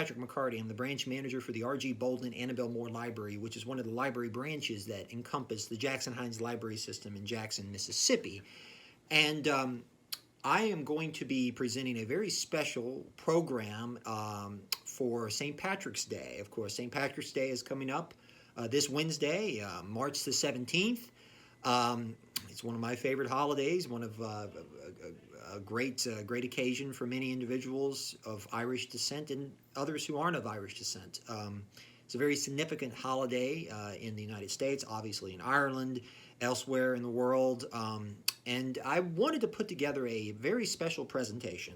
Patrick McCarty. I'm the branch manager for the R.G. Bolden Annabelle Moore Library, which is one of the library branches that encompass the Jackson Hinds Library System in Jackson, Mississippi. And I am going to be presenting a very special program for St. Patrick's Day. Of course, St. Patrick's Day is coming up this Wednesday, March the 17th. It's one of my favorite holidays, one of a great occasion for many individuals of Irish descent and others who aren't of Irish descent. It's a very significant holiday in the United States, obviously in Ireland, elsewhere in the world. And I wanted to put together a very special presentation,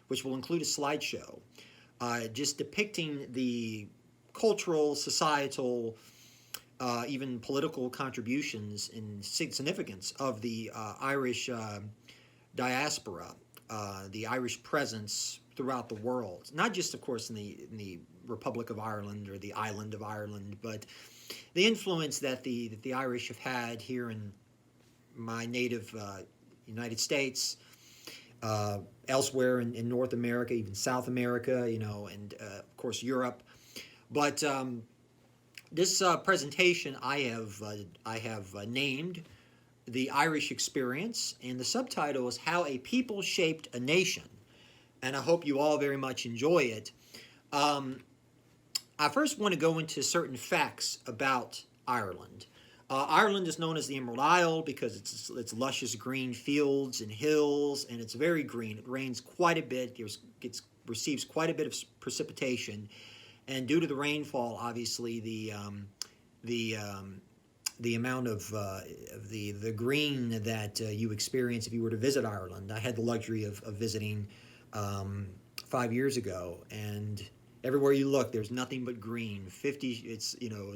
which will include a slideshow, just depicting the cultural, societal, even political contributions and significance of the Irish diaspora, the Irish presence throughout the world. Not just, of course, in the Republic of Ireland or the island of Ireland, but the influence that the Irish have had here in my native United States, elsewhere in North America, even South America, and of course Europe. But this presentation I have named The Irish Experience, and the subtitle is How a People Shaped a Nation. And I hope you all very much enjoy it. I first want to go into certain facts about Ireland. Ireland is known as the Emerald Isle because it's luscious green fields and hills, and it's very green. It rains quite a bit. It receives quite a bit of precipitation, and due to the rainfall, obviously the amount of the green that you experience if you were to visit Ireland. I had the luxury of visiting 5 years ago, and everywhere you look, there's nothing but green. It's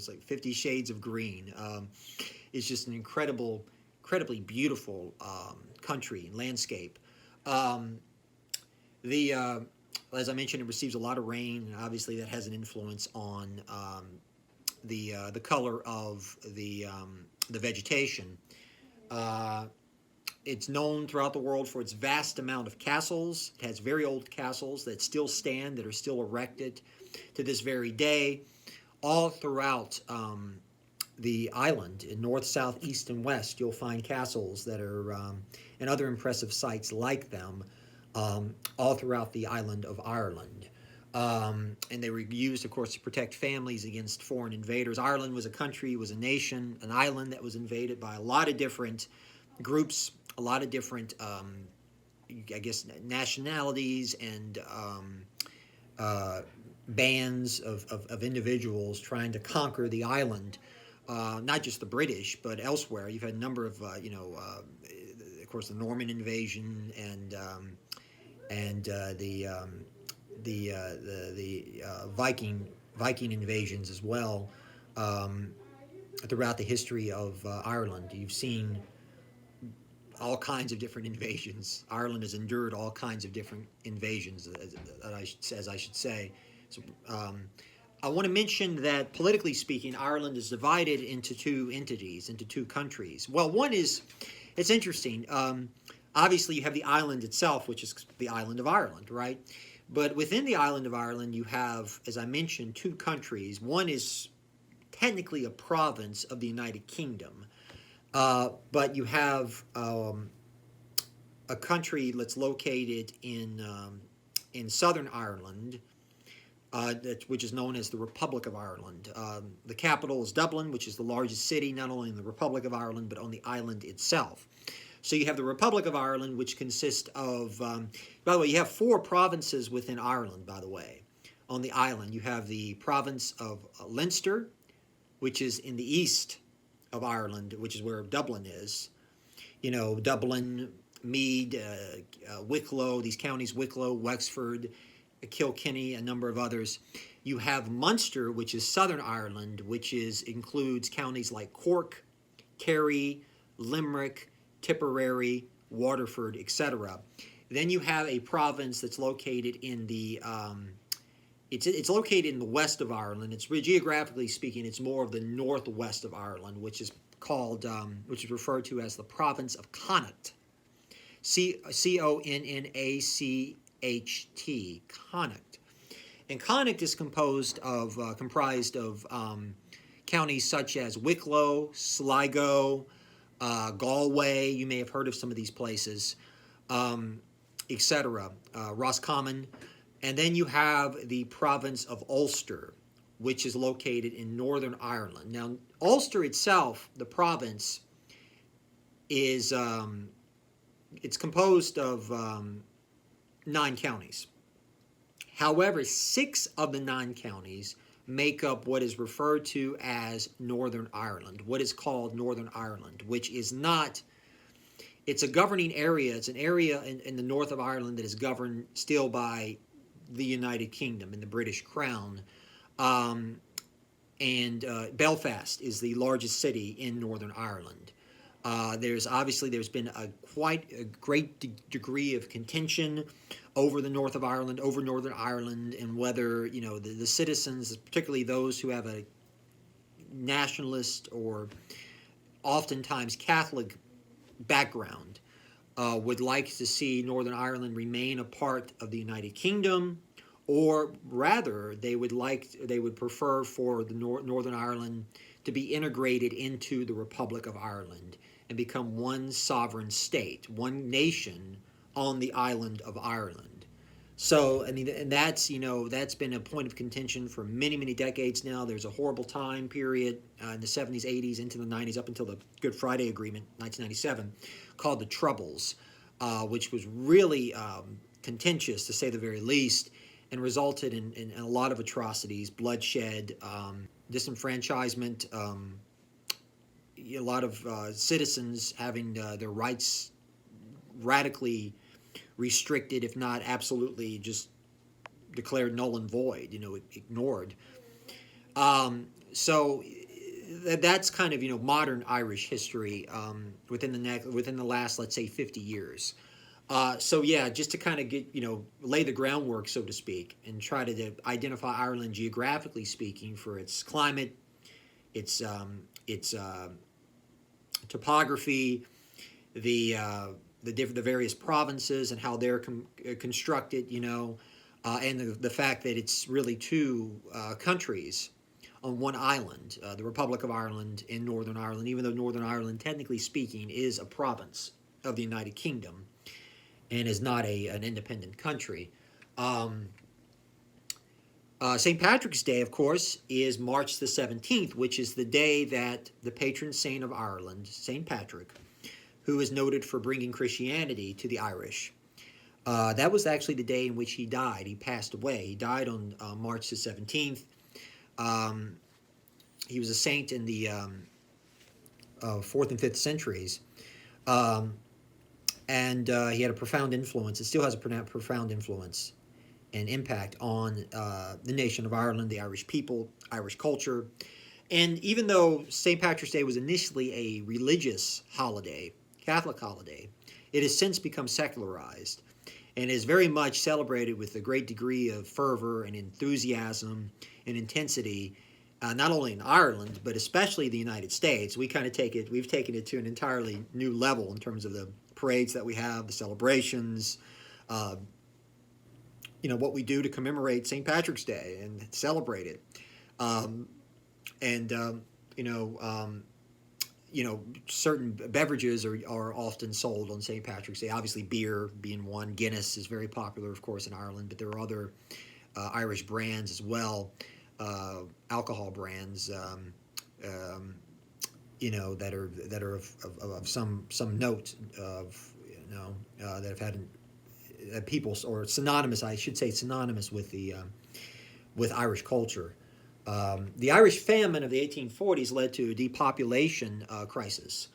like 50 shades of green. It's just an incredibly beautiful country and landscape. As I mentioned, it receives a lot of rain, and obviously that has an influence on the color of the vegetation. It's known throughout the world for its vast amount of castles. It has very old castles that still stand, that are still erected to this very day. All throughout the island, in north, south, east, and west, you'll find castles that are, and other impressive sites like them, all throughout the island of Ireland. And they were used, of course, to protect families against foreign invaders. Ireland was a country, was a nation, an island that was invaded by a lot of different groups, a lot of different, nationalities and bands of individuals trying to conquer the island. Not just the British, but elsewhere. You've had a number of, of course, the Norman invasion and the Viking invasions as well. Throughout the history of Ireland, you've seen all kinds of different invasions. Ireland has endured all kinds of different invasions, as I should say. So, I want to mention that, politically speaking, Ireland is divided into two entities, into two countries. Well, one is, it's interesting. Obviously, you have the island itself, which is the island of Ireland, right? But within the island of Ireland, you have, as I mentioned, two countries. One is technically a province of the United Kingdom. But you have a country that's located in southern Ireland, which is known as the Republic of Ireland. The capital is Dublin, which is the largest city, not only in the Republic of Ireland, but on the island itself. So you have the Republic of Ireland, which consists of, by the way, you have 4 provinces within Ireland, by the way, on the island. You have the province of Leinster, which is in the east of Ireland, which is where Dublin is. Dublin, Meath, Wicklow, these counties, Wicklow, Wexford, Kilkenny, a number of others. You have Munster, which is southern Ireland, which includes counties like Cork, Kerry, Limerick, Tipperary, Waterford, etc. Then you have a province that's located in the it's located in the west of Ireland. It's geographically speaking, it's more of the northwest of Ireland, which is called which is referred to as the province of Connacht. Connacht, Connacht. And Connacht is comprised of counties such as Wicklow, Sligo, Galway. You may have heard of some of these places, etc. Roscommon, and then you have the province of Ulster, which is located in Northern Ireland. Now, Ulster itself, the province, is it's composed of 9 counties. However, 6 of the 9 counties make up what is referred to as Northern Ireland, what is called Northern Ireland, which is not, it's a governing area. It's an area in the north of Ireland that is governed still by the United Kingdom and the British Crown. And Belfast is the largest city in Northern Ireland. There's been quite a great degree of contention over the north of Ireland, over Northern Ireland, and whether the citizens, particularly those who have a nationalist or oftentimes Catholic background, would like to see Northern Ireland remain a part of the United Kingdom, or rather they would prefer for the Northern Ireland to be integrated into the Republic of Ireland and become one sovereign state, one nation on the island of Ireland. So, I mean, and that's been a point of contention for many, many decades now. There's a horrible time period in the 70s, 80s, into the 90s, up until the Good Friday Agreement, 1997, called the Troubles, which was really contentious, to say the very least, and resulted in a lot of atrocities, bloodshed, disenfranchisement, a lot of citizens having their rights radically restricted, if not absolutely just declared null and void, ignored. So that's kind of modern Irish history within the last, let's say, 50 years. So yeah, just to kind of get lay the groundwork, so to speak, and try to identify Ireland geographically speaking for its climate, its topography, the various provinces and how they're constructed, and the fact that it's really 2 countries on one island, the Republic of Ireland and Northern Ireland, even though Northern Ireland, technically speaking, is a province of the United Kingdom and is not an independent country. St. Patrick's Day, of course, is March the 17th, which is the day that the patron saint of Ireland, St. Patrick, who is noted for bringing Christianity to the Irish. That was actually the day in which he died. He passed away. He died on March the 17th. He was a saint in the 4th and 5th centuries. And he had a profound influence. It still has a profound influence and impact on the nation of Ireland, the Irish people, Irish culture. And even though St. Patrick's Day was initially a religious holiday, Catholic holiday, it has since become secularized and is very much celebrated with a great degree of fervor and enthusiasm and intensity, not only in Ireland, but especially the United States. We've taken it to an entirely new level in terms of the parades that we have, the celebrations, what we do to commemorate St. Patrick's Day and celebrate it. Certain beverages are often sold on St. Patrick's Day. Obviously, beer being one. Guinness is very popular, of course, in Ireland, but there are other Irish brands as well, alcohol brands, that are of some note of that have had people, or synonymous, I should say, synonymous with the with Irish culture. The Irish famine of the 1840s led to a depopulation crisis.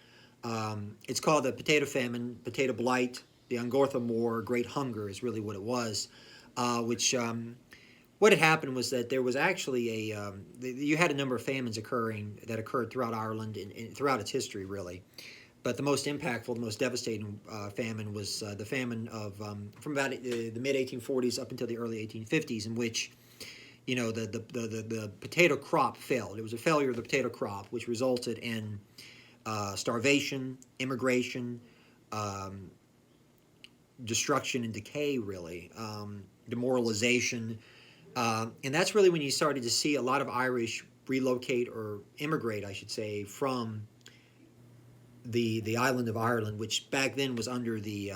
It's called the potato famine, potato blight, the Angortha War, Great Hunger is really what it was, what had happened was that there was actually you had a number of famines that occurred throughout Ireland and throughout its history, really. But the most impactful, the most devastating famine was the famine of from about the mid-1840s up until the early 1850s, in which the potato crop failed. It was a failure of the potato crop, which resulted in starvation, immigration, destruction and decay, really, demoralization. And that's really when you started to see a lot of Irish relocate or immigrate, I should say, from the island of Ireland, which back then was under the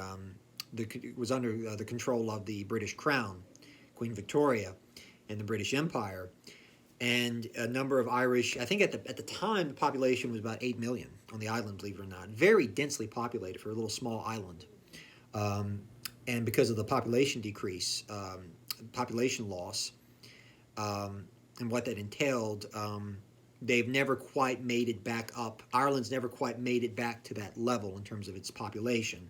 control of the British Crown, Queen Victoria, and the British Empire. And a number of Irish, I think at the time the population was about 8 million on the island, believe it or not, very densely populated for a little small island. Um, and because of the population decrease, population loss, and what that entailed, they've never quite made it back up. Ireland's never quite made it back to that level in terms of its population.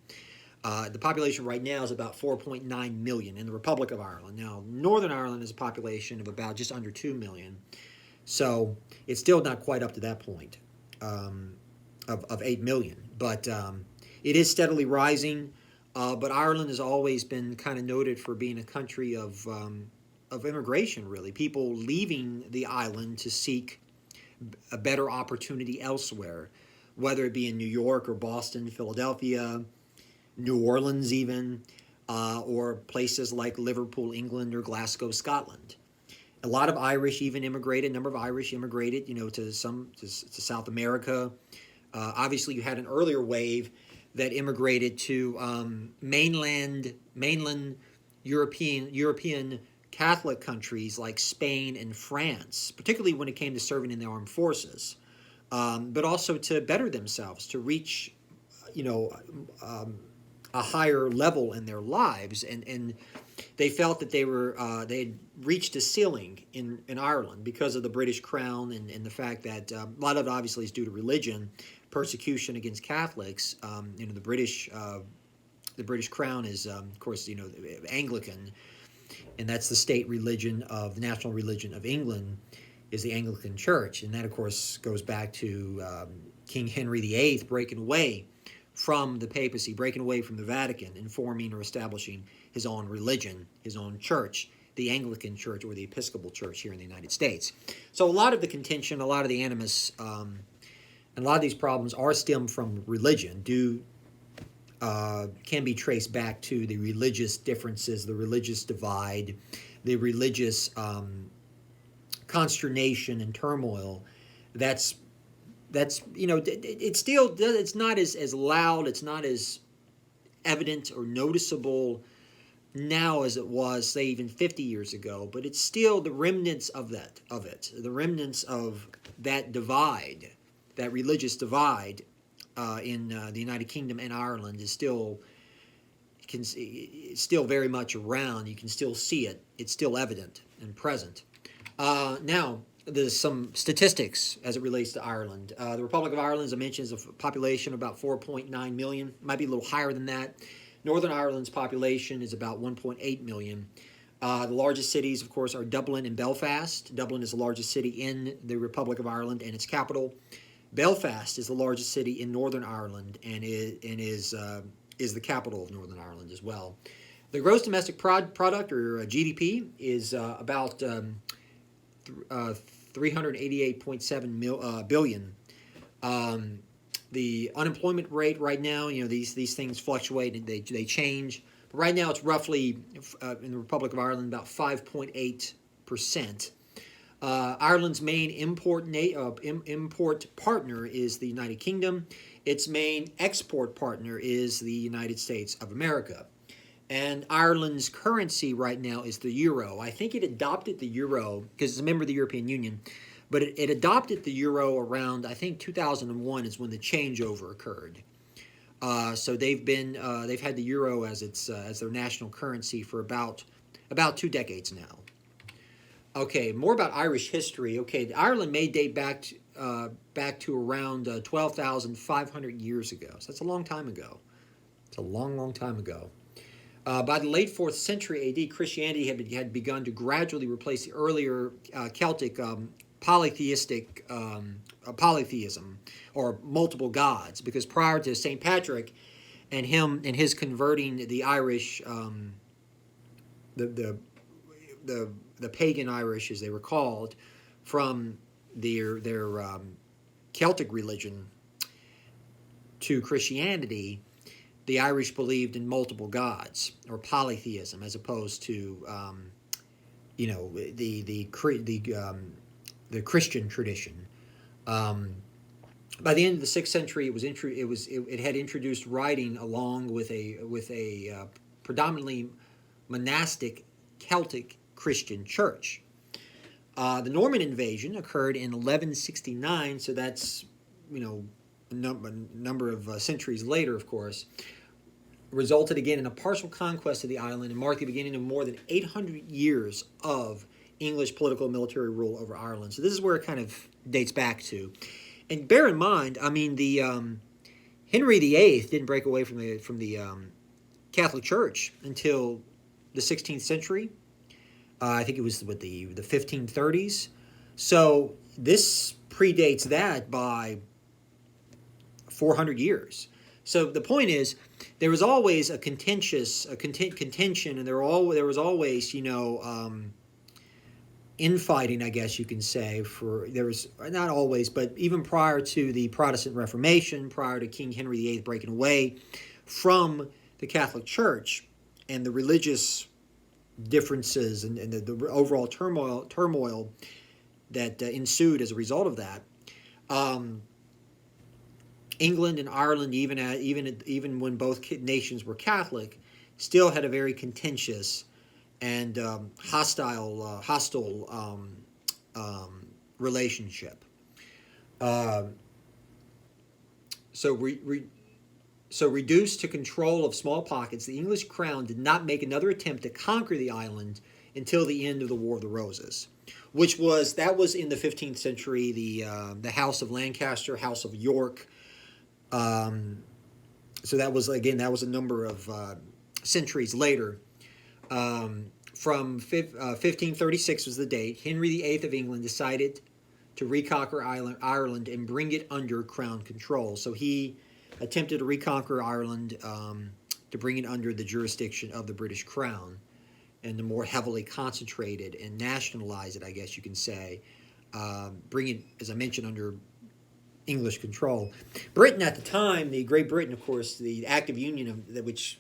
The population right now is about 4.9 million in the Republic of Ireland. Now, Northern Ireland has a population of about just under 2 million. So it's still not quite up to that point of 8 million. But it is steadily rising. But Ireland has always been kind of noted for being a country of immigration, really. People leaving the island to seek a better opportunity elsewhere, whether it be in New York or Boston, Philadelphia, New Orleans even, or places like Liverpool, England, or Glasgow, Scotland. A lot of Irish even immigrated. A number of Irish immigrated, to South America. Obviously, you had an earlier wave that immigrated to mainland European Catholic countries like Spain and France, particularly when it came to serving in the armed forces, but also to better themselves, to reach, a higher level in their lives, and they felt that they had reached a ceiling in Ireland because of the British Crown and the fact that a lot of it obviously is due to religion, persecution against Catholics. The British Crown is, of course, Anglican, and that's the state religion of the national religion of England, is the Anglican Church, and that of course goes back to King Henry VIII breaking away from the papacy, breaking away from the Vatican, and forming or establishing his own religion, his own church, the Anglican Church or the Episcopal Church here in the United States. So a lot of the contention, a lot of the animus, and a lot of these problems are stemmed from religion, can be traced back to the religious differences, the religious divide, the religious consternation and turmoil that's it's not as loud, it's not as evident or noticeable now as it was, say, even 50 years ago, but it's still the remnants of the remnants of that divide, that religious divide in the United Kingdom and Ireland is still very much around. You can still see it. It's still evident and present. Now, there's some statistics as it relates to Ireland. The Republic of Ireland, as I mentioned, is a population of about 4.9 million. Might be a little higher than that. Northern Ireland's population is about 1.8 million. The largest cities, of course, are Dublin and Belfast. Dublin is the largest city in the Republic of Ireland and its capital. Belfast is the largest city in Northern Ireland and is the capital of Northern Ireland as well. The gross domestic product, or GDP, is about 388.7 billion. The unemployment rate right now, these things fluctuate and they change. But right now, it's roughly in the Republic of Ireland about 5.8%. Ireland's main import partner is the United Kingdom. Its main export partner is the United States of America. And Ireland's currency right now is the euro. I think it adopted the euro because it's a member of the European Union, but it adopted the euro around, I think 2001 is when the changeover occurred. So they've had the euro as their national currency for about 2 decades now. Okay, more about Irish history. Okay, Ireland may date back to around 12,500 years ago. So that's a long time ago. It's a long, long time ago. By the late 4th century AD, Christianity had begun to gradually replace the earlier Celtic polytheism, or multiple gods, because prior to St. Patrick and his converting the Irish, the pagan Irish, as they were called, from their Celtic religion to Christianity, the Irish believed in multiple gods, or polytheism, as opposed to the Christian tradition. Um, by the end of the 6th century, it had introduced writing along with a predominantly monastic Celtic Christian church. The Norman invasion occurred in 1169, so that's a number of centuries later, of course. Resulted again in a partial conquest of the island and marked the beginning of more than 800 years of English political and military rule over Ireland. So this is where it kind of dates back to. And bear in mind, I mean, the Henry VIII didn't break away from the Catholic Church until the 16th century. I think it was with the 1530s. So this predates that by 400 years. So the point is, there was always a contention, and there was always, infighting, I guess you can say. There was not always, but even prior to the Protestant Reformation, prior to King Henry VIII breaking away from the Catholic Church, and the religious differences and the overall turmoil that ensued as a result of that. England and Ireland, even when both nations were Catholic, still had a very contentious and hostile relationship. So reduced to control of small pockets, the English crown did not make another attempt to conquer the island until the end of the War of the Roses, which was in the 15th century. The House of Lancaster, House of York. So that was a number of centuries later. From 1536 was the date. Henry VIII of England decided to reconquer Ireland and bring it under crown control. So he attempted to reconquer Ireland to bring it under the jurisdiction of the British Crown and to more heavily concentrate it and nationalize it, I guess you can say, bring it, as I mentioned, under English control. Britain at the time, the Great Britain, of course, the Act of Union which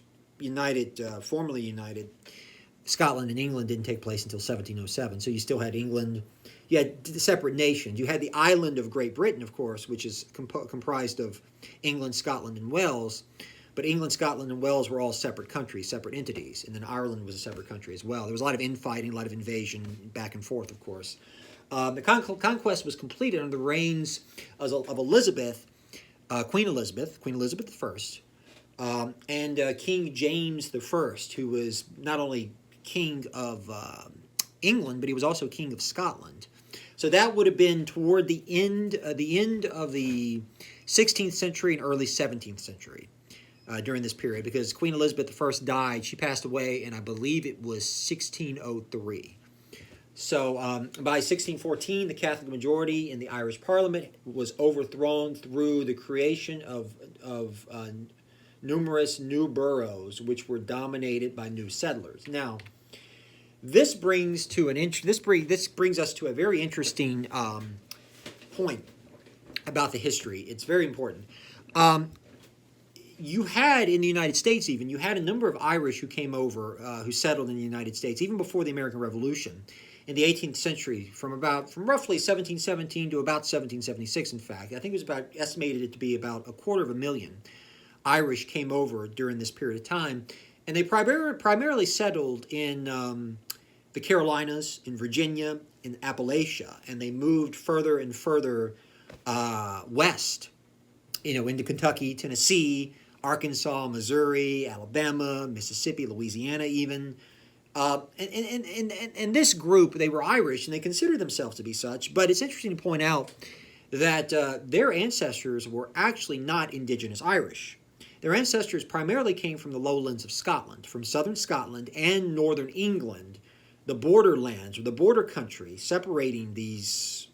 formally united Scotland and England, didn't take place until 1707. So you still had England. You had separate nations. You had the island of Great Britain, of course, which is comprised of England, Scotland, and Wales. But England, Scotland, and Wales were all separate countries, separate entities. And then Ireland was a separate country as well. There was a lot of infighting, a lot of invasion, back and forth, of course. The conquest was completed under the reigns of Elizabeth, Queen Elizabeth I, and King James I, who was not only king of England, but he was also king of Scotland. So that would have been toward the end of the 16th century and early 17th century during this period, because Queen Elizabeth I died. She passed away, and I believe it was 1603. So by 1614, the Catholic majority in the Irish Parliament was overthrown through the creation of numerous new boroughs, which were dominated by new settlers. Now, this brings us to a very interesting point about the history. It's very important. You had in the United States, you had a number of Irish who came over, who settled in the United States, even before the American Revolution, in the 18th century, from roughly 1717 to about 1776. In fact, I think it was estimated to be about 250,000 Irish came over during this period of time, and they primarily settled in the Carolinas, in Virginia, in Appalachia, and they moved further and further west, into Kentucky, Tennessee, Arkansas, Missouri, Alabama, Mississippi, Louisiana, even. And this group, they were Irish, and they considered themselves to be such. But it's interesting to point out that their ancestors were actually not indigenous Irish. Their ancestors primarily came from the lowlands of Scotland, from southern Scotland and northern England, the borderlands, or the border country separating these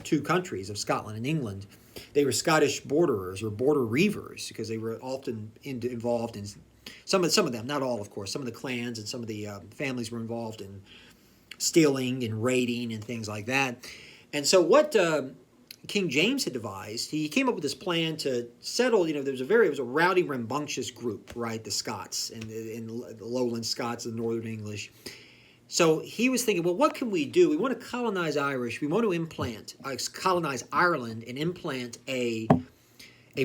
two countries of Scotland and England. They were Scottish borderers or border reivers, because they were often involved in some of them, not all, of course. Some of the clans and some of the families were involved in stealing and raiding and things like that. And so what King James had devised, he came up with this plan to settle. It was a rowdy, rambunctious group, right? The Scots and the lowland Scots, the northern English. So he was thinking, well, what can we do? We want to colonize Irish. We want to colonize Ireland and implant a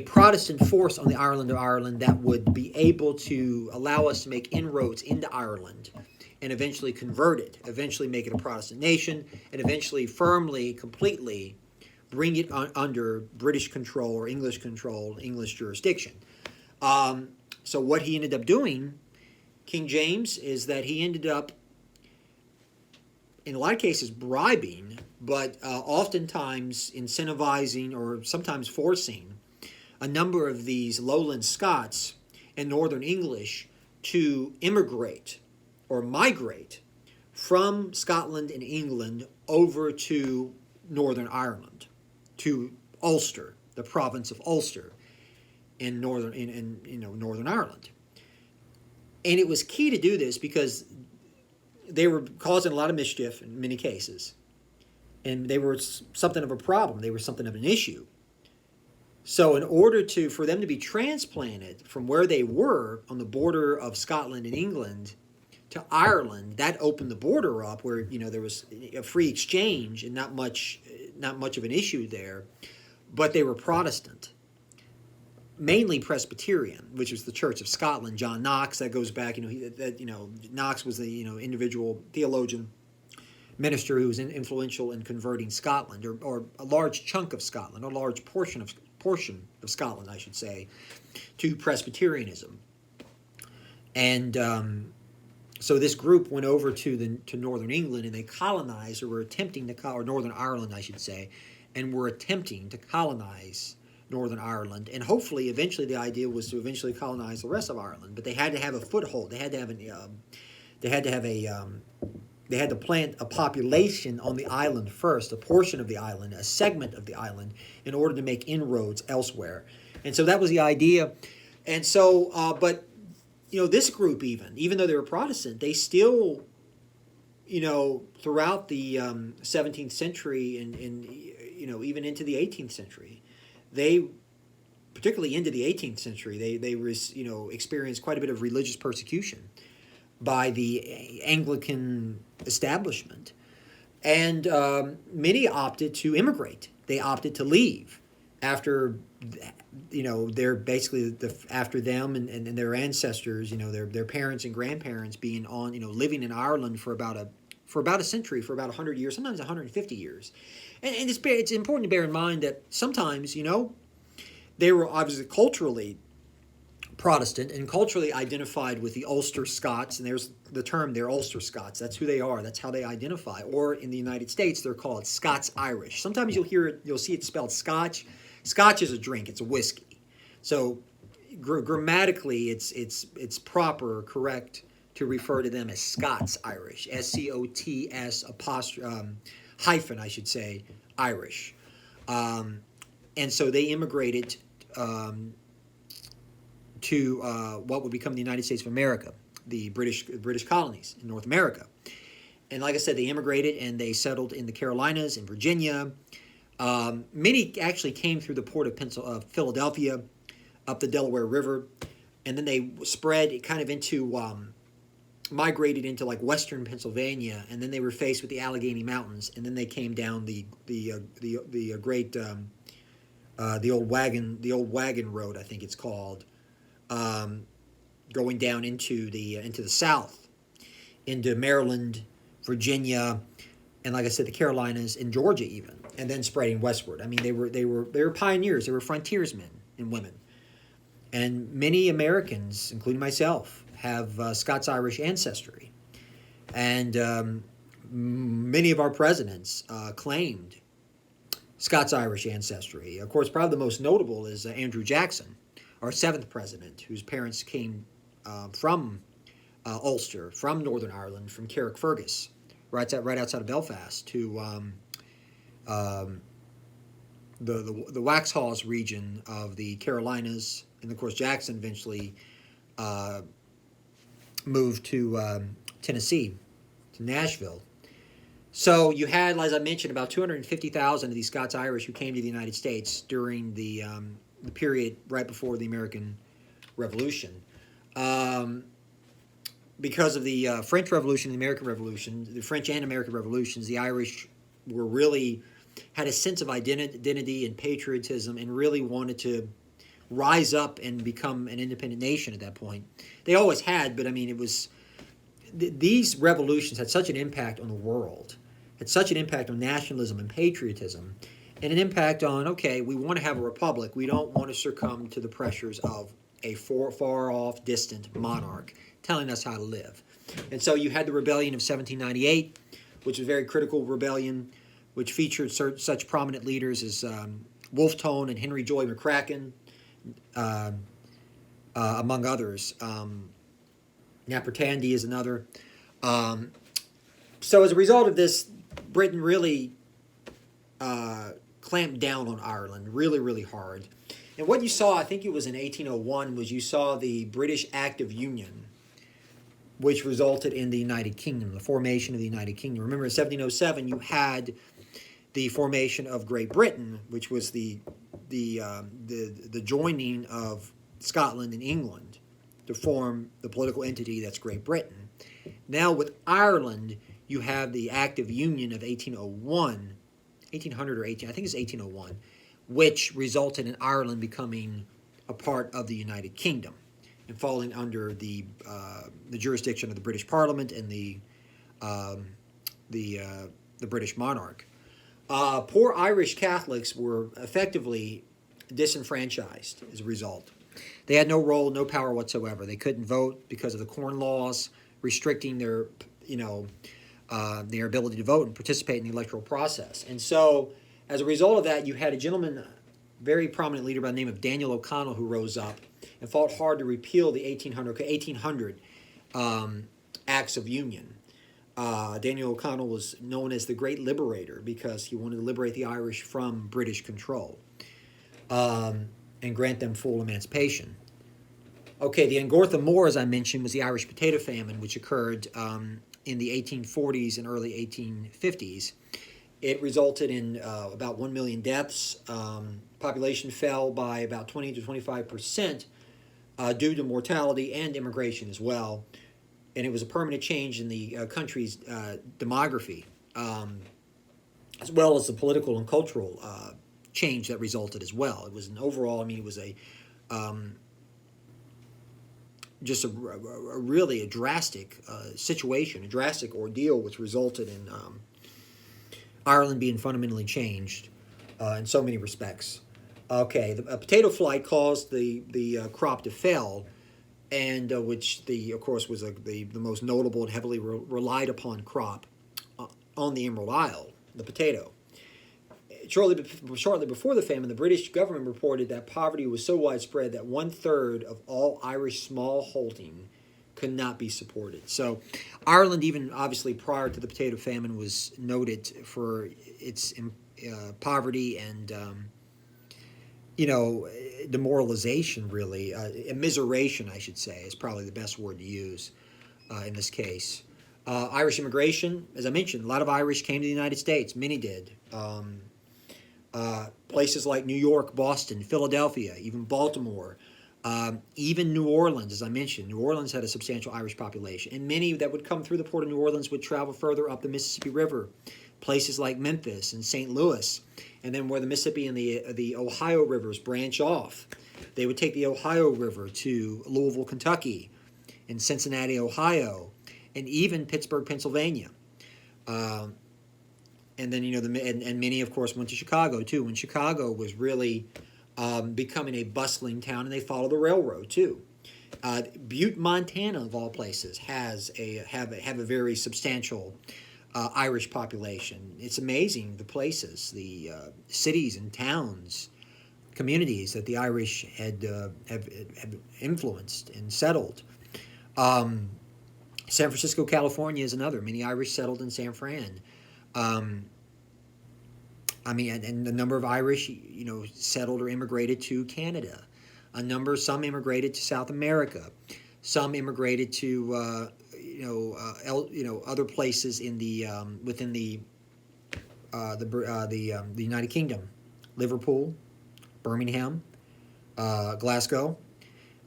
Protestant force on the island of Ireland that would be able to allow us to make inroads into Ireland and eventually convert it, eventually make it a Protestant nation, and eventually firmly, completely bring it under British control or English control, English jurisdiction. So what he ended up doing, King James, is that he ended up, in a lot of cases, bribing, but oftentimes incentivizing or sometimes forcing a number of these lowland Scots and Northern English to immigrate or migrate from Scotland and England over to Northern Ireland, to Ulster, the province of Ulster in Northern Ireland. And it was key to do this because they were causing a lot of mischief in many cases. And they were something of a problem. They were something of an issue. So in order for them to be transplanted from where they were on the border of Scotland and England to Ireland, that opened the border up where there was a free exchange and not much of an issue there. But they were Protestant, mainly Presbyterian, which was the Church of Scotland. John Knox, that goes back. Knox was the individual theologian, minister who was influential in converting Scotland, or a large chunk of Scotland, a large portion of Scotland, I should say, to Presbyterianism. And so this group went over to Northern England, and they colonized, or were attempting to, or Northern Ireland, I should say, and were attempting to colonize Northern Ireland. And hopefully, eventually, the idea was to eventually colonize the rest of Ireland. But they had to have a foothold. They had to plant a population on the island first, a portion of the island, a segment of the island, in order to make inroads elsewhere. And so that was the idea. And so, but this group, even though they were Protestant, they still, throughout the 17th century and even into the 18th century, they, particularly into the 18th century, they experienced quite a bit of religious persecution by the Anglican establishment. And many opted to immigrate. They opted to leave after, they're basically after them and their ancestors, their parents and grandparents being living in Ireland for about a century, for about 100 years, sometimes 150 years. And it's important to bear in mind that sometimes, they were obviously culturally Protestant and culturally identified with the Ulster Scots, and there's the term, they're Ulster Scots. That's who they are. That's how they identify. Or in the United States, they're called Scots-Irish. Sometimes you'll see it spelled Scotch. Scotch is a drink. It's a whiskey. So grammatically, it's proper or correct to refer to them as Scots-Irish. SCOTS hyphen, I should say, Irish. And so they immigrated to what would become the United States of America, the British colonies in North America. And like I said, they immigrated and they settled in the Carolinas, in Virginia. Many actually came through the port of Philadelphia, up the Delaware River, and then they spread kind of into, migrated into like western Pennsylvania, and then they were faced with the Allegheny Mountains, and then they came down the great the old wagon road, I think it's called, going down into the South, into Maryland, Virginia, and like I said, the Carolinas and Georgia even, and then spreading westward. I mean, they were pioneers. They were frontiersmen and women, and many Americans, including myself, have Scots-Irish ancestry, and many of our presidents claimed Scots-Irish ancestry. Of course, probably the most notable is Andrew Jackson, our 7th president, whose parents came from Ulster, from Northern Ireland, from Carrickfergus, right outside of Belfast, to the Waxhaws region of the Carolinas. And of course, Jackson eventually moved to Tennessee, to Nashville. So you had, as I mentioned, about 250,000 of these Scots-Irish who came to the United States during the period right before the American Revolution. because of the French Revolution and the American Revolution, the French and American Revolutions, the Irish were really had a sense of identity and patriotism, and really wanted to rise up and become an independent nation at that point. They always had, but I mean, it was these revolutions had such an impact on the world, had such an impact on nationalism and patriotism, and an impact on, okay, we want to have a republic. We don't want to succumb to the pressures of a far off, distant monarch telling us how to live. And so you had the rebellion of 1798, which was a very critical rebellion, which featured such prominent leaders as Wolfe Tone and Henry Joy McCracken, among others. Napper Tandy is another. So as a result of this, Britain really clamped down on Ireland really, really hard. And what you saw, I think it was in 1801, was you saw the British Act of Union, which resulted in the United Kingdom, the formation of the United Kingdom. Remember, in 1707, you had the formation of Great Britain, which was the joining of Scotland and England to form the political entity that's Great Britain. Now with Ireland, you have the Act of Union of 1801, 1800 or 18, I think it's 1801, which resulted in Ireland becoming a part of the United Kingdom and falling under the jurisdiction of the British Parliament and the British monarch. Poor Irish Catholics were effectively disenfranchised as a result. They had no role, no power whatsoever. They couldn't vote because of the Corn Laws, restricting their ability to vote and participate in the electoral process. And so, as a result of that, you had a gentleman, very prominent leader by the name of Daniel O'Connell, who rose up and fought hard to repeal the 1800 Acts of Union. Daniel O'Connell was known as the Great Liberator because he wanted to liberate the Irish from British control and grant them full emancipation. Okay, the Angortha Moor, as I mentioned, was the Irish potato famine, which occurred in the 1840s and early 1850s. It resulted in about 1 million deaths. Population fell by about 20 to 25% due to mortality and immigration as well. And it was a permanent change in the country's demography, as well as the political and cultural change that resulted as well. It was an overall, I mean, it was just a really a drastic situation, a drastic ordeal, which resulted in Ireland being fundamentally changed in so many respects. Okay, a potato blight caused the crop to fail, and which of course was the most notable and heavily relied upon crop on the Emerald Isle, the potato. Shortly before the famine, the British government reported that poverty was so widespread that 1/3 of all Irish smallholding could not be supported. So Ireland, even obviously prior to the potato famine, was noted for its poverty and demoralization, really. Immiseration, I should say, is probably the best word to use in this case. Irish immigration, as I mentioned, a lot of Irish came to the United States. Many did. Places like New York, Boston, Philadelphia, even Baltimore, even New Orleans, as I mentioned. New Orleans had a substantial Irish population, and many that would come through the port of New Orleans would travel further up the Mississippi River, places like Memphis and St. Louis, and then where the Mississippi and the Ohio rivers branch off. They would take the Ohio River to Louisville, Kentucky, and Cincinnati, Ohio, and even Pittsburgh, Pennsylvania. And then, and many, of course, went to Chicago, too, when Chicago was really becoming a bustling town, and they followed the railroad, too. Butte, Montana, of all places, have a very substantial Irish population. It's amazing, the places, the cities and towns, communities that the Irish have influenced and settled. San Francisco, California is another. Many Irish settled in San Fran. And the number of Irish, settled or immigrated to Canada. Some immigrated to South America. Some immigrated to, other places in the within the United Kingdom, Liverpool, Birmingham, Glasgow,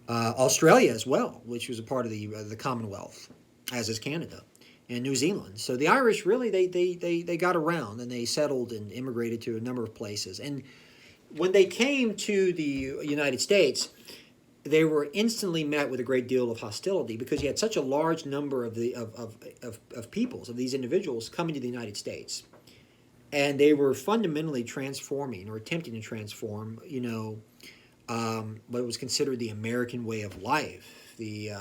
Australia as well, which was a part of the Commonwealth. as is Canada and New Zealand. So the Irish really they got around and they settled and immigrated to a number of places. And when they came to the United States, they were instantly met with a great deal of hostility because you had such a large number of peoples, of these individuals coming to the United States. And they were fundamentally transforming or attempting to transform, what was considered the American way of life, the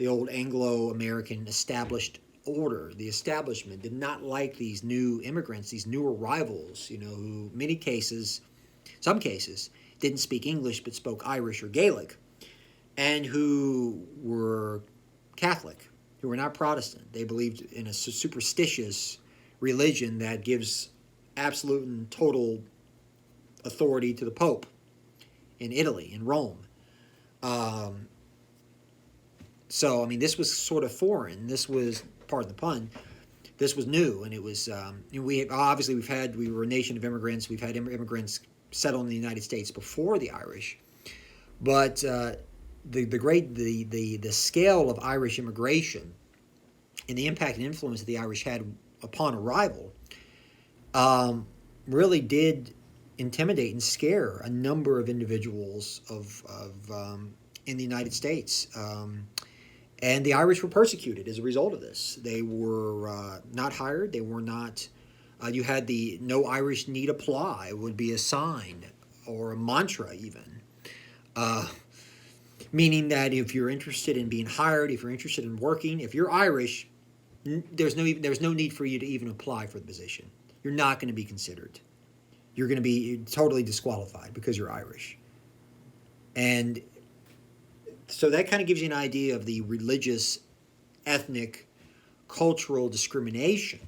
old Anglo-American established order. The establishment did not like these new immigrants, these new arrivals, who some cases, didn't speak English but spoke Irish or Gaelic, and who were Catholic, who were not Protestant. They believed in a superstitious religion that gives absolute and total authority to the Pope in Italy, in Rome. So, this was sort of foreign. This was, pardon the pun, this was new, and it was, we were a nation of immigrants. We've had immigrants settle in the United States before the Irish, but the scale of Irish immigration and the impact and influence that the Irish had upon arrival really did intimidate and scare a number of individuals in the United States. And the Irish were persecuted as a result of this. They were not hired. They were not. You had the "No Irish Need Apply" would be a sign or a mantra, even, meaning that if you're interested in being hired, if you're interested in working, if you're Irish, there's no need for you to even apply for the position. You're not going to be considered. You're going to be totally disqualified because you're Irish. And so that kind of gives you an idea of the religious, ethnic, cultural discrimination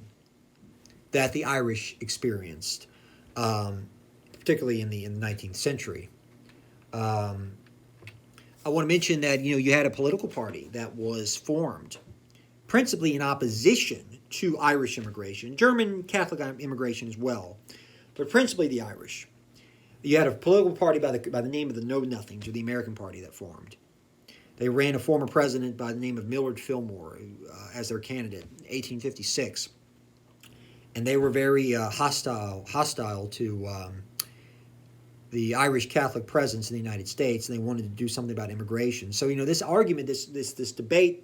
that the Irish experienced, particularly in the 19th century. I want to mention that you had a political party that was formed principally in opposition to Irish immigration, German Catholic immigration as well, but principally the Irish. You had a political party by the name of the Know Nothings, or the American Party, that formed. They ran a former president by the name of Millard Fillmore as their candidate in 1856. And they were very hostile to the Irish Catholic presence in the United States, and they wanted to do something about immigration. So, this argument, this debate,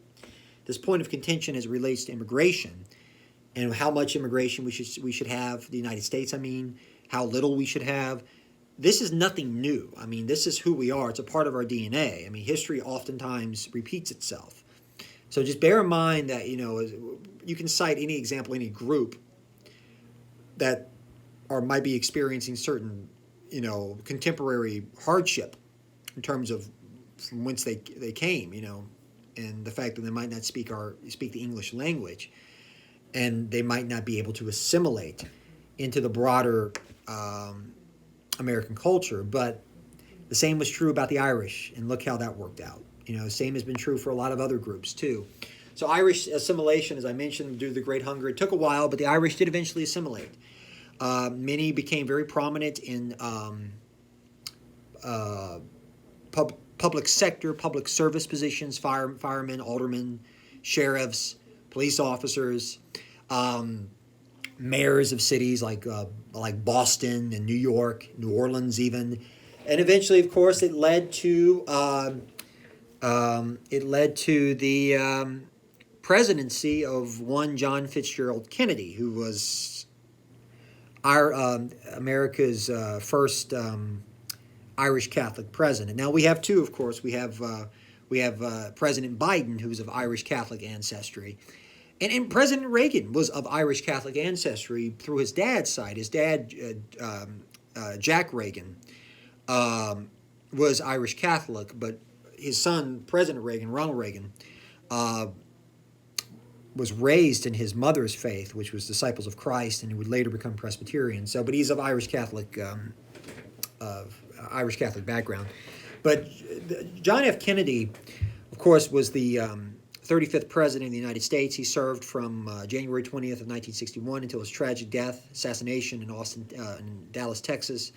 this point of contention as it relates to immigration and how much immigration we should have, the United States, how little we should have, this is nothing new. This is who we are. It's a part of our DNA. History oftentimes repeats itself. So just bear in mind that, you can cite any example, any group that might be experiencing certain, contemporary hardship in terms of from whence they came, and the fact that they might not speak the English language, and they might not be able to assimilate into the broader American culture. But the same was true about the Irish, and look how that worked out. Same has been true for a lot of other groups too. So Irish assimilation, as I mentioned, due to the Great Hunger, it took a while, but the Irish did eventually assimilate. Many became very prominent in public sector, public service positions, firemen, aldermen, sheriffs, police officers, mayors of cities like Boston and New York, New Orleans even. And eventually, of course, it led to the presidency of one John Fitzgerald Kennedy, who was America's first Irish Catholic president. Now we have two, of course. We have President Biden, who's of Irish Catholic ancestry, and President Reagan was of Irish Catholic ancestry through his dad's side. His dad, Jack Reagan, was Irish Catholic, but his son, President Reagan, Ronald Reagan, was raised in his mother's faith, which was Disciples of Christ, and he would later become Presbyterian. So, but he's of Irish Catholic background. But John F. Kennedy, of course, was the 35th president of the United States. He served from January 20th of 1961 until his tragic death, assassination in Dallas, Texas,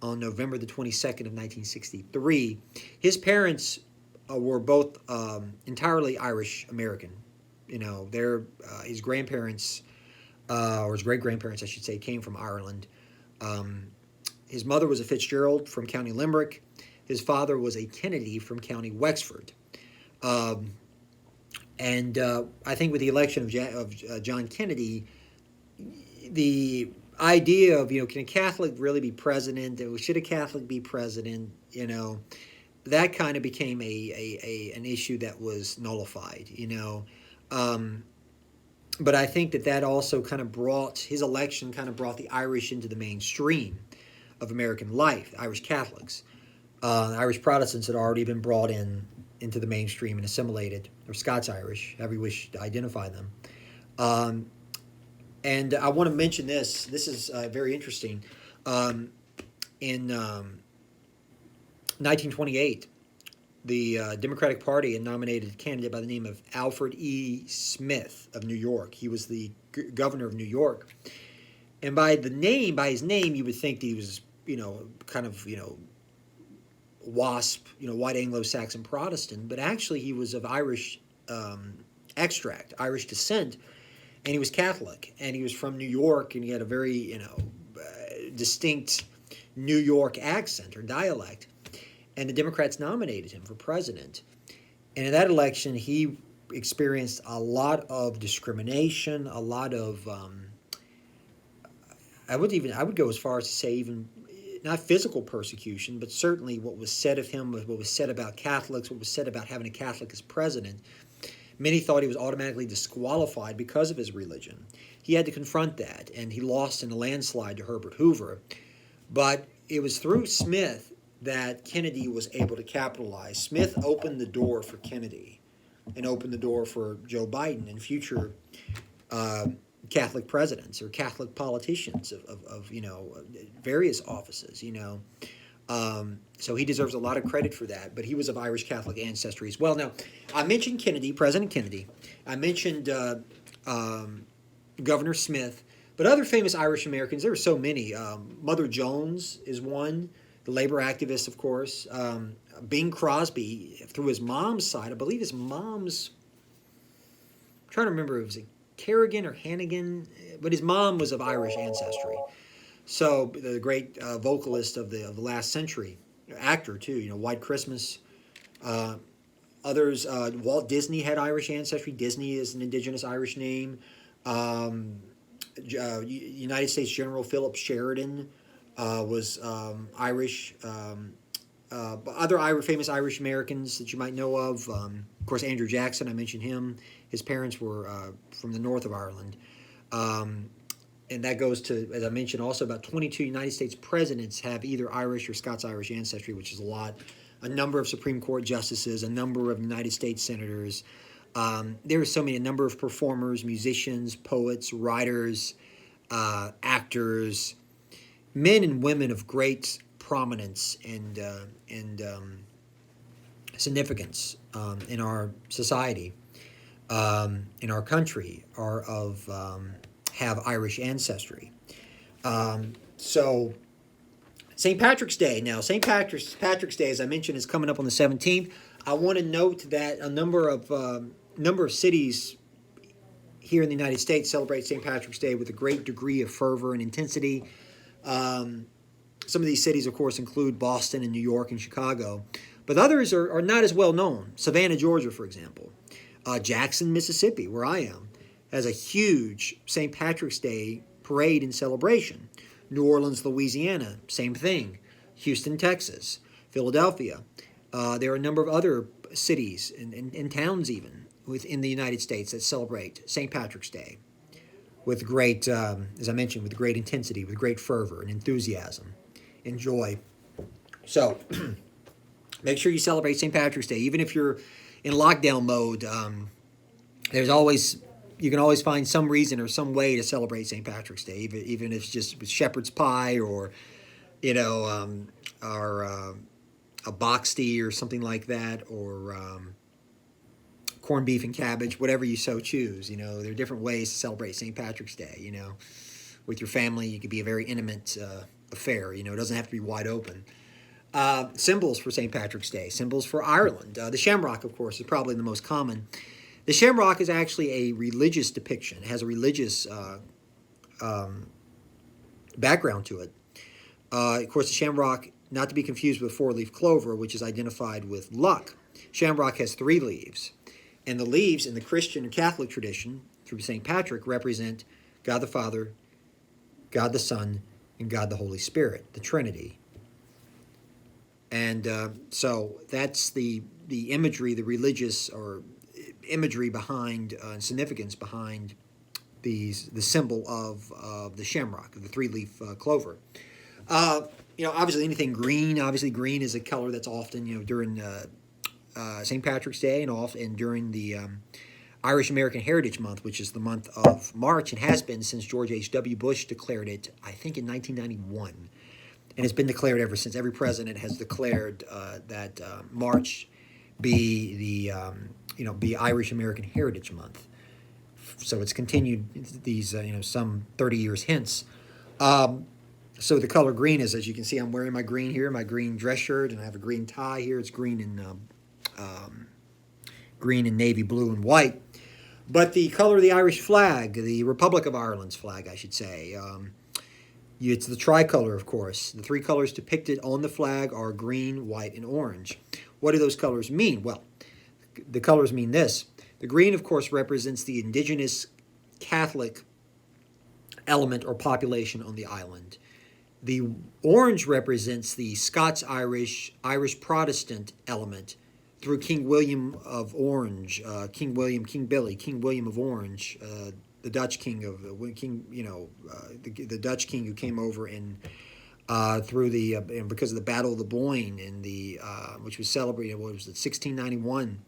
on November the 22nd of 1963. His parents were both entirely Irish American. Their his grandparents, or his great grandparents, I should say, came from Ireland. Um, his mother was a Fitzgerald from County Limerick. His father was a Kennedy from County Wexford. Um, and I think with the election of John Kennedy, the idea of, can a Catholic really be president? Should a Catholic be president? That kind of became an issue that was nullified. Um, but I think that also kind of brought his election kind of brought the Irish into the mainstream of American life. Irish Catholics, Irish Protestants had already been brought into the mainstream and assimilated, or Scots Irish, however you wish to identify them. Um, and I want to mention this. This is very interesting. In 1928, the Democratic Party had nominated a candidate by the name of Alfred E. Smith of New York. He was the governor of New York. And by his name, you would think that he was, kind of, WASP, white Anglo-Saxon Protestant, but actually he was of Irish extract, Irish descent, and he was Catholic, and he was from New York, and he had a very, distinct New York accent or dialect, and the Democrats nominated him for president. And in that election, he experienced a lot of discrimination, a lot of, I would go as far as to say even not physical persecution, but certainly what was said of him, what was said about Catholics, what was said about having a Catholic as president. Many thought he was automatically disqualified because of his religion. He had to confront that, and he lost in a landslide to Herbert Hoover. But it was through Smith that Kennedy was able to capitalize. Smith opened the door for Kennedy and opened the door for Joe Biden and future Catholic presidents or Catholic politicians of various offices, So he deserves a lot of credit for that, but he was of Irish Catholic ancestry as well. Now, I mentioned Kennedy, President Kennedy. I mentioned Governor Smith, but other famous Irish Americans, there were so many. Mother Jones is one, the labor activist, of course. Bing Crosby, through his mom's side, I believe his mom's, I'm trying to remember if it was Kerrigan or Hannigan, but his mom was of Irish ancestry. So the great vocalist of the last century, actor too. White Christmas. Others, Walt Disney had Irish ancestry. Disney is an indigenous Irish name. United States General Philip Sheridan was Irish. Other famous Irish Americans that you might know of course, Andrew Jackson, I mentioned him. His parents were from the north of Ireland. And that goes to, as I mentioned, also about 22 United States presidents have either Irish or Scots-Irish ancestry, which is a lot. A number of Supreme Court justices, a number of United States senators. There are so many, a number of performers, musicians, poets, writers, actors, men and women of great prominence and significance in our society, in our country, are of have Irish ancestry. So St. Patrick's Day. Now, St. Patrick's Day, as I mentioned, is coming up on the 17th. I want to note that a number of cities here in the United States celebrate St. Patrick's Day with a great degree of fervor and intensity. Some of these cities, of course, include Boston and New York and Chicago, but others are not as well known. Savannah, Georgia, for example. Jackson, Mississippi, where I am, has a huge St. Patrick's Day parade and celebration. New Orleans, Louisiana, same thing. Houston, Texas, Philadelphia. There are a number of other cities and towns even within the United States that celebrate St. Patrick's Day with great, as I mentioned, with great intensity, with great fervor and enthusiasm and joy. So make sure you celebrate St. Patrick's Day. Even if you're in lockdown mode, you can always find some reason or some way to celebrate St. Patrick's Day, even if it's just with shepherd's pie or, a box tea or something like that, or corned beef and cabbage, whatever you so choose. There are different ways to celebrate St. Patrick's Day. With your family, it could be a very intimate affair. It doesn't have to be wide open. Symbols for St. Patrick's Day, symbols for Ireland. The shamrock, of course, is probably the most common. The shamrock is actually a religious depiction. It has a religious background to it. Of course, the shamrock, not to be confused with four-leaf clover, which is identified with luck. Shamrock has three leaves. And the leaves in the Christian and Catholic tradition, through St. Patrick, represent God the Father, God the Son, and God the Holy Spirit, the Trinity. And so that's the imagery, the religious or imagery behind significance behind the symbol of the shamrock, of the three-leaf clover. Obviously anything green. Obviously, green is a color that's often during St. Patrick's Day and during the Irish American Heritage Month, which is the month of March and has been since George H.W. Bush declared it, I think, in 1991. And it's been declared ever since. Every president has declared that March be be Irish American Heritage Month. So it's continued these some 30 years hence. So the color green is, as you can see, I'm wearing my green here, my green dress shirt, and I have a green tie here. It's green and navy blue and white. But the color of the Irish flag, the Republic of Ireland's flag, I should say, it's the tricolor, of course. The three colors depicted on the flag are green, white, and orange. What do those colors mean? Well, the colors mean this. The green, of course, represents the indigenous Catholic element or population on the island. The orange represents the Scots-Irish, Irish Protestant element through King William of Orange, King William of Orange, the Dutch king the Dutch king who came over and through because of the Battle of the Boyne and which was celebrated, 1691,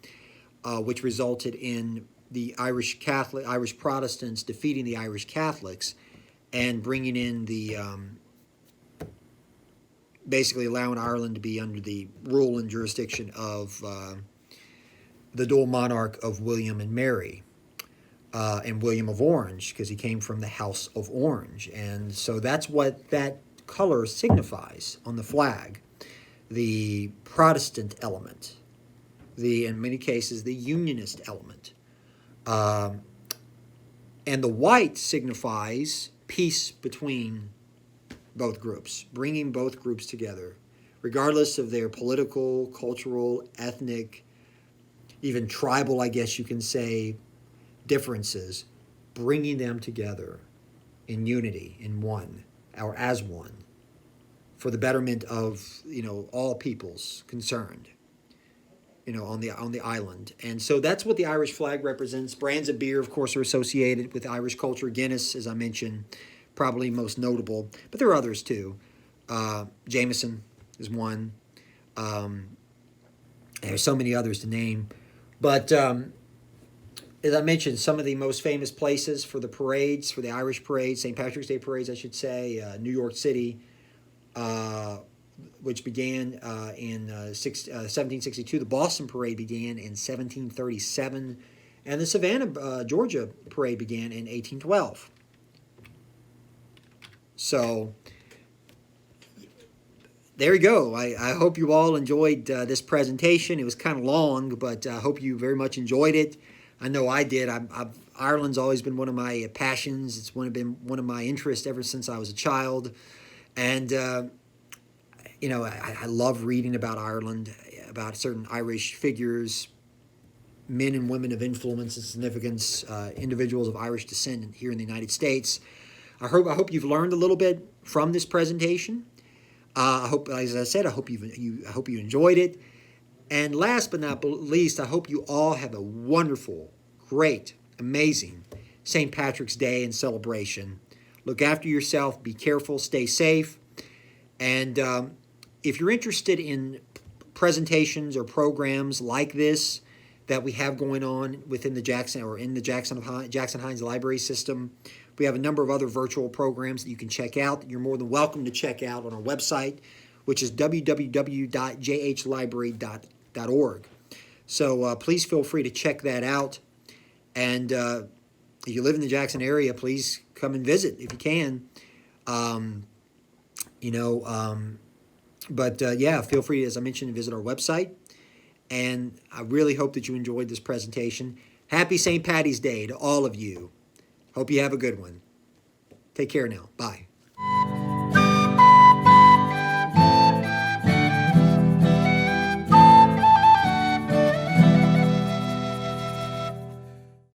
which resulted in the Irish Protestants defeating the Irish Catholics and bringing in basically allowing Ireland to be under the rule and jurisdiction of the dual monarch of William and Mary, and William of Orange, because he came from the House of Orange. And so that's what that color signifies on the flag, the Protestant element, in many cases, the Unionist element. And the white signifies peace between both groups, bringing both groups together, regardless of their political, cultural, ethnic, even tribal, I guess you can say, differences, bringing them together in unity, in one, or as one, for the betterment of all peoples concerned, on the island. And so that's what the Irish flag represents. Brands of beer, of course, are associated with Irish culture. Guinness, as I mentioned, probably most notable, but there are others too. Jameson is one. There's so many others to name, but as I mentioned, some of the most famous places for the parades, for the Irish parades, St. Patrick's Day parades, I should say, New York City, which began in 1762. The Boston Parade began in 1737, and the Savannah, Georgia Parade began in 1812. So there you go. I hope you all enjoyed this presentation. It was kind of long, but I hope you very much enjoyed it. I know I did. Ireland's always been one of my passions. It's been one of my interests ever since I was a child. And, I love reading about Ireland, about certain Irish figures, men and women of influence and significance, individuals of Irish descent here in the United States. I hope you've learned a little bit from this presentation. I hope, as I said, I hope you enjoyed it. And last but not least, I hope you all have a wonderful, great, amazing St. Patrick's Day and celebration. Look after yourself. Be careful. Stay safe. And if you're interested in presentations or programs like this that we have going on within the Jackson Hinds Library System, we have a number of other virtual programs that you can check out. You're more than welcome to check out on our website, which is www.jhlibrary.org. So please feel free to check that out. And if you live in the Jackson area, please come and visit if you can. But yeah, feel free, as I mentioned, to visit our website. And I really hope that you enjoyed this presentation. Happy St. Patty's Day to all of you. Hope you have a good one. Take care now. Bye.